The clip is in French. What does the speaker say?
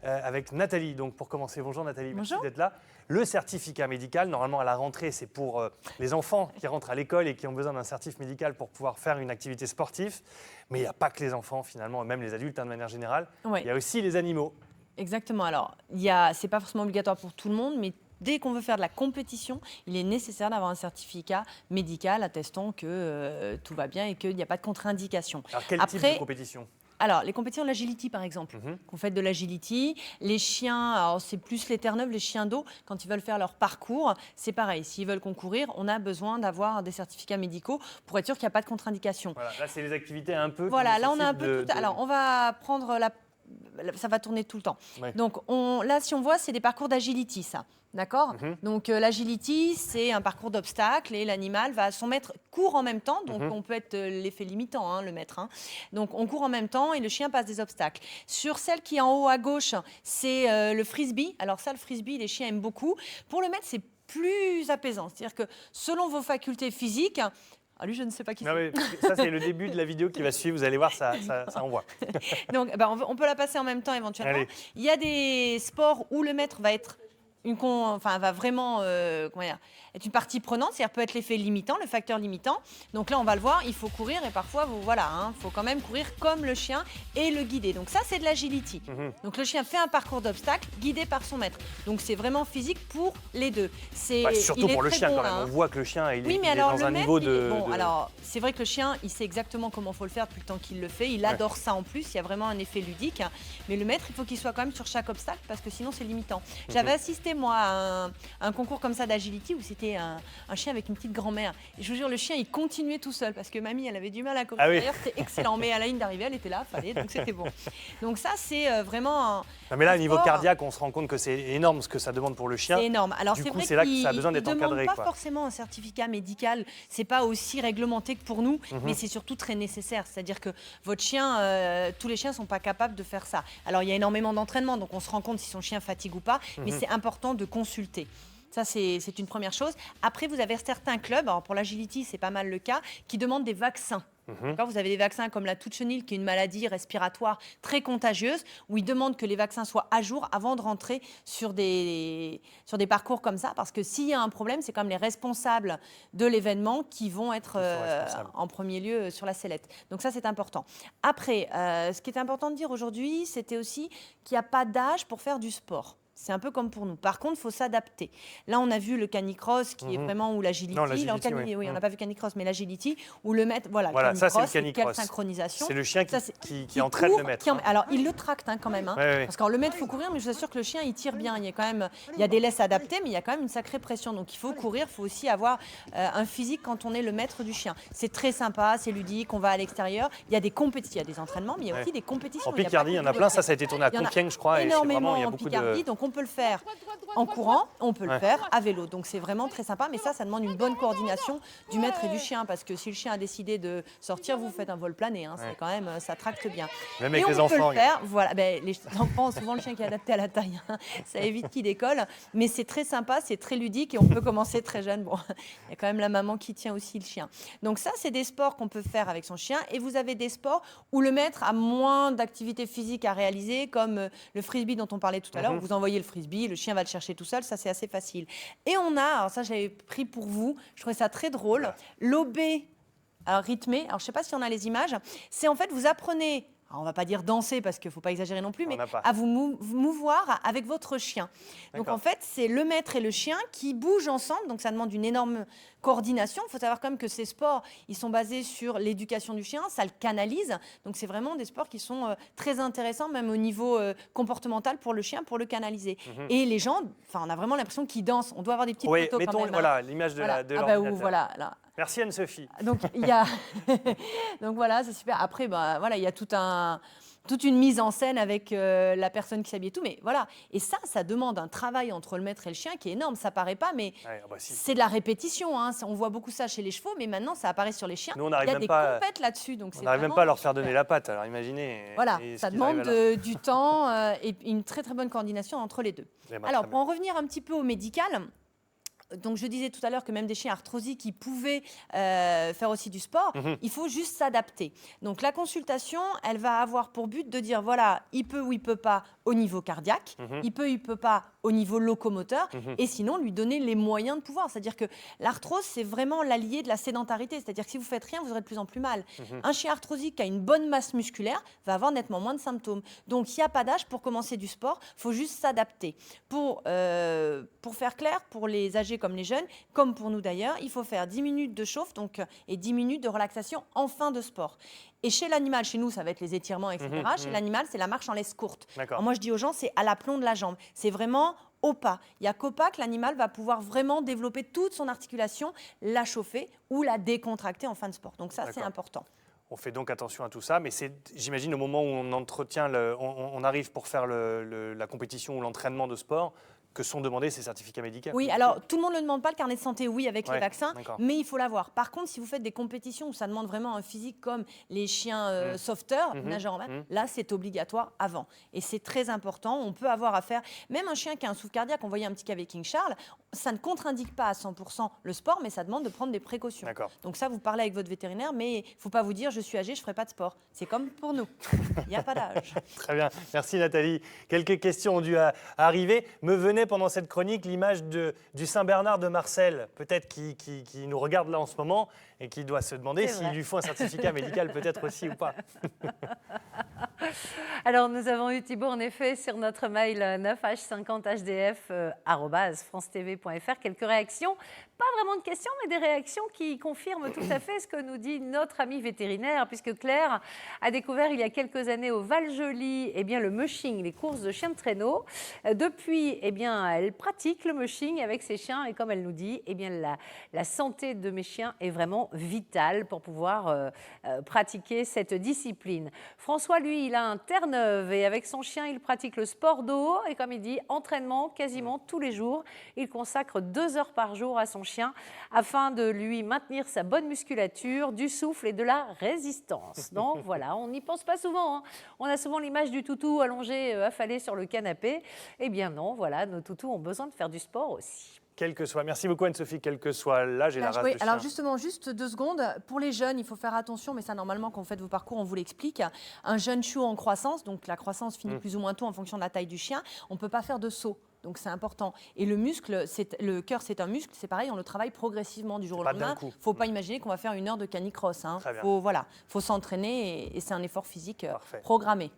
avec Nathalie. Donc pour commencer, bonjour Nathalie, Bonjour. merci d'être là. Le certificat médical, normalement à la rentrée, c'est pour les enfants qui rentrent à l'école et qui ont besoin d'un certificat médical pour pouvoir faire une activité sportive. Mais il n'y a pas que les enfants finalement, même les adultes de manière générale. Oui. Il y a aussi les animaux. Exactement. Alors, c'est pas forcément obligatoire pour tout le monde, mais dès qu'on veut faire de la compétition, il est nécessaire d'avoir un certificat médical attestant que tout va bien et qu'il n'y a pas de contre-indication. Alors quel type de compétition ? Alors, les compétitions de l'agility, par exemple, qu'on fait de l'agility, les chiens, alors c'est plus les terre-neuve, les chiens d'eau, quand ils veulent faire leur parcours, c'est pareil. S'ils veulent concourir, on a besoin d'avoir des certificats médicaux pour être sûr qu'il n'y a pas de contre-indication. Voilà, là, c'est les activités un peu... Voilà, là, on a un peu tout... Alors, on va prendre ça va tourner tout le temps. Ouais. Donc, là, si on voit, c'est des parcours d'agility, ça. D'accord. Donc, l'agility, c'est un parcours d'obstacles et l'animal va, son maître court en même temps. Donc, on peut être l'effet limitant, hein, le maître. Hein. Donc, on court en même temps et le chien passe des obstacles. Sur celle qui est en haut à gauche, c'est le frisbee. Alors, ça, le frisbee, les chiens aiment beaucoup. Pour le maître, c'est plus apaisant. C'est-à-dire que selon vos facultés physiques, ah, lui, je ne sais pas qui c'est. Ça, c'est le début de la vidéo qui va suivre. Vous allez voir, ça envoie. Donc, on peut la passer en même temps éventuellement. Allez. Il y a des sports où le maître va être va vraiment être une partie prenante, c'est-à-dire peut être l'effet limitant, le facteur limitant. Donc là, on va le voir, il faut courir et parfois, faut quand même courir comme le chien et le guider. Donc ça, c'est de l'agility. Donc le chien fait un parcours d'obstacles guidé par son maître. Donc c'est vraiment physique pour les deux. Surtout pour le chien quand même. On voit que le chien, il est dans un niveau de... Alors, c'est vrai que le chien, il sait exactement comment il faut le faire depuis le temps qu'il le fait. Il adore ça en plus. Il y a vraiment un effet ludique. Mais le maître, il faut qu'il soit quand même sur chaque obstacle parce que sinon, c'est limitant. J'avais assisté moi à un concours comme ça d'agility où c'était un chien avec une petite grand-mère. Et je vous jure, le chien, il continuait tout seul parce que mamie, elle avait du mal à courir. D'ailleurs, c'était excellent. Mais à la ligne d'arrivée, elle était là, fallait, donc c'était bon. Donc ça, c'est vraiment mais là, au niveau cardiaque, on se rend compte que c'est énorme ce que ça demande pour le chien. C'est énorme. Alors, c'est vrai c'est là que ça a besoin d'être encadré. Il ne demande pas forcément un certificat médical. C'est pas aussi réglementé que pour nous, mais c'est surtout très nécessaire. C'est-à-dire que votre chien, tous les chiens ne sont pas capables de faire ça. Alors, il y a énormément d'entraînement, donc on se rend compte si son chien fatigue ou pas, mais c'est important de consulter. Ça, c'est une première chose. Après, vous avez certains clubs, alors pour l'agility, c'est pas mal le cas, qui demandent des vaccins. Vous avez des vaccins comme la toux chenille, qui est une maladie respiratoire très contagieuse, où ils demandent que les vaccins soient à jour avant de rentrer sur des parcours comme ça, parce que s'il y a un problème, c'est comme les responsables de l'événement qui vont être en premier lieu sur la sellette. Donc ça, c'est important. Après, ce qui est important de dire aujourd'hui, c'était aussi qu'il n'y a pas d'âge pour faire du sport. C'est un peu comme pour nous. Par contre, il faut s'adapter. Là, on a vu le canicross qui est vraiment, ou l'agility. Oui, on n'a pas vu canicross, mais l'agility, où le maître, voilà ça, c'est le canicross. Quelle synchronisation. C'est le chien qui entraîne le maître. Alors, il le tracte quand même. Parce que le maître, il faut courir, mais je vous assure que le chien, il tire bien. Il y a des laisses adaptées, mais il y a quand même une sacrée pression. Donc, il faut courir. Il faut aussi avoir un physique quand on est le maître du chien. C'est très sympa, c'est ludique, on va à l'extérieur. Il y a des compétitions, il y a des entraînements, mais il y a aussi des compétitions. En Picardie, il y en a plein. Ça a été tourné à Compiègne, je crois. Énormément en Picardie. Donc, on peut le faire en courant, on peut le faire à vélo. Donc c'est vraiment très sympa, mais ça demande une bonne coordination du maître et du chien, parce que si le chien a décidé de sortir, vous faites un vol plané, c'est quand même, ça tracte bien. Même avec les enfants. Peut le faire, les enfants, souvent le chien qui est adapté à la taille, ça évite qu'il décolle, mais c'est très sympa, c'est très ludique et on peut commencer très jeune. Bon, il y a quand même la maman qui tient aussi le chien. Donc ça, c'est des sports qu'on peut faire avec son chien, et vous avez des sports où le maître a moins d'activité physique à réaliser, comme le frisbee dont on parlait tout à l'heure. Vous envoyez le frisbee, le chien va le chercher tout seul, ça c'est assez facile. Et on a, alors ça j'avais pris pour vous, je trouvais ça très drôle, l'OB rythmé. Alors je ne sais pas si on a les images. C'est en fait, vous apprenez, alors on ne va pas dire danser parce qu'il ne faut pas exagérer non plus, mais à vous mouvoir avec votre chien. Donc en fait, c'est le maître et le chien qui bougent ensemble, donc ça demande une énorme coordination. Il faut savoir quand même que ces sports, ils sont basés sur l'éducation du chien, ça le canalise. Donc c'est vraiment des sports qui sont très intéressants, même au niveau comportemental pour le chien, pour le canaliser. Et les gens, on a vraiment l'impression qu'ils dansent. On doit avoir des petites photos mettons, quand même. l'image de l'ordinateur. Voilà, là. Merci Anne-Sophie. Donc il y a, donc voilà, c'est super. Après, il y a toute une mise en scène avec la personne qui s'habille et tout, mais voilà. Et ça demande un travail entre le maître et le chien qui est énorme. Ça paraît pas, mais c'est de la répétition. On voit beaucoup ça chez les chevaux, mais maintenant ça apparaît sur les chiens. Nous, il y a des compètes là-dessus, donc on n'arrive même pas à leur faire donner la patte. Alors imaginez. Voilà, ça demande du temps et une très très bonne coordination entre les deux. Alors pour en revenir un petit peu au médical. donc je disais tout à l'heure que même des chiens arthrosiques qui pouvaient faire aussi du sport, il faut juste s'adapter. Donc la consultation, elle va avoir pour but de dire voilà, il peut ou il peut pas au niveau cardiaque, il peut pas au niveau locomoteur, et sinon lui donner les moyens de pouvoir. C'est-à-dire que l'arthrose, c'est vraiment l'allié de la sédentarité. C'est-à-dire que si vous faites rien, vous aurez de plus en plus mal. Un chien arthrosique qui a une bonne masse musculaire va avoir nettement moins de symptômes. Donc il n'y a pas d'âge pour commencer du sport, il faut juste s'adapter. Pour faire clair, pour les âgés comme les jeunes, comme pour nous d'ailleurs, il faut faire 10 minutes de chauffe et 10 minutes de relaxation en fin de sport. Et chez l'animal, chez nous, ça va être les étirements, etc. Chez l'animal, c'est la marche en laisse courte. Alors moi, je dis aux gens, c'est à l'aplomb de la jambe. C'est vraiment au pas. Il n'y a qu'au pas que l'animal va pouvoir vraiment développer toute son articulation, la chauffer ou la décontracter en fin de sport. Donc ça, c'est important. On fait donc attention à tout ça, mais c'est, j'imagine, au moment où on arrive pour faire la compétition ou l'entraînement de sport, que sont demandés ces certificats médicaux. Oui, alors tout le monde ne le demande pas, le carnet de santé, oui, avec les vaccins, mais il faut l'avoir. Par contre, si vous faites des compétitions où ça demande vraiment un physique comme les chiens sauveteurs, nageurs en mer, là, c'est obligatoire avant. Et c'est très important. On peut avoir affaire, même un chien qui a un souffle cardiaque, on voyait un petit cas avec King Charles, ça ne contre-indique pas à 100% le sport, mais ça demande de prendre des précautions. Donc ça, vous parlez avec votre vétérinaire, mais il ne faut pas vous dire, je suis âgé, je ne ferai pas de sport. C'est comme pour nous. Il n'y a pas d'âge. Très bien. Merci Nathalie. Quelques questions ont dû arriver. Me venait pendant cette chronique l'image du Saint-Bernard de Marcel, peut-être qui nous regarde là en ce moment et qui doit se demander s'il lui faut un certificat médical peut-être aussi ou pas. Alors nous avons eu Thibault en effet sur notre mail 9h50hdf@francetv.fr quelques réactions, pas vraiment de questions mais des réactions qui confirment tout à fait ce que nous dit notre ami vétérinaire, puisque Claire a découvert il y a quelques années au Val-Joli le mushing, les courses de chiens de traîneau. Depuis, elle pratique le mushing avec ses chiens et comme elle nous dit, la santé de mes chiens est vraiment vitale pour pouvoir pratiquer cette discipline. François, lui, il a un Terre-Neuve et avec son chien, il pratique le sport d'eau et comme il dit, entraînement quasiment tous les jours. Il consacre 2 heures par jour à son chien afin de lui maintenir sa bonne musculature, du souffle et de la résistance. Donc voilà, on n'y pense pas souvent. On a souvent l'image du toutou allongé, affalé sur le canapé. Eh bien non, voilà, nos toutous ont besoin de faire du sport aussi. Quel que soit, merci beaucoup Anne-Sophie, quel que soit l'âge et la race de chien. Alors justement, juste 2 secondes, pour les jeunes, il faut faire attention, mais ça normalement quand vous faites vos parcours, on vous l'explique. Un jeune chiot en croissance, donc la croissance finit plus ou moins tôt en fonction de la taille du chien, on ne peut pas faire de saut. Donc c'est important. Et le muscle, le cœur, c'est un muscle, c'est pareil, on le travaille progressivement du jour au lendemain. Il ne faut pas imaginer qu'on va faire 1 heure de canicross. Faut s'entraîner et c'est un effort physique programmé.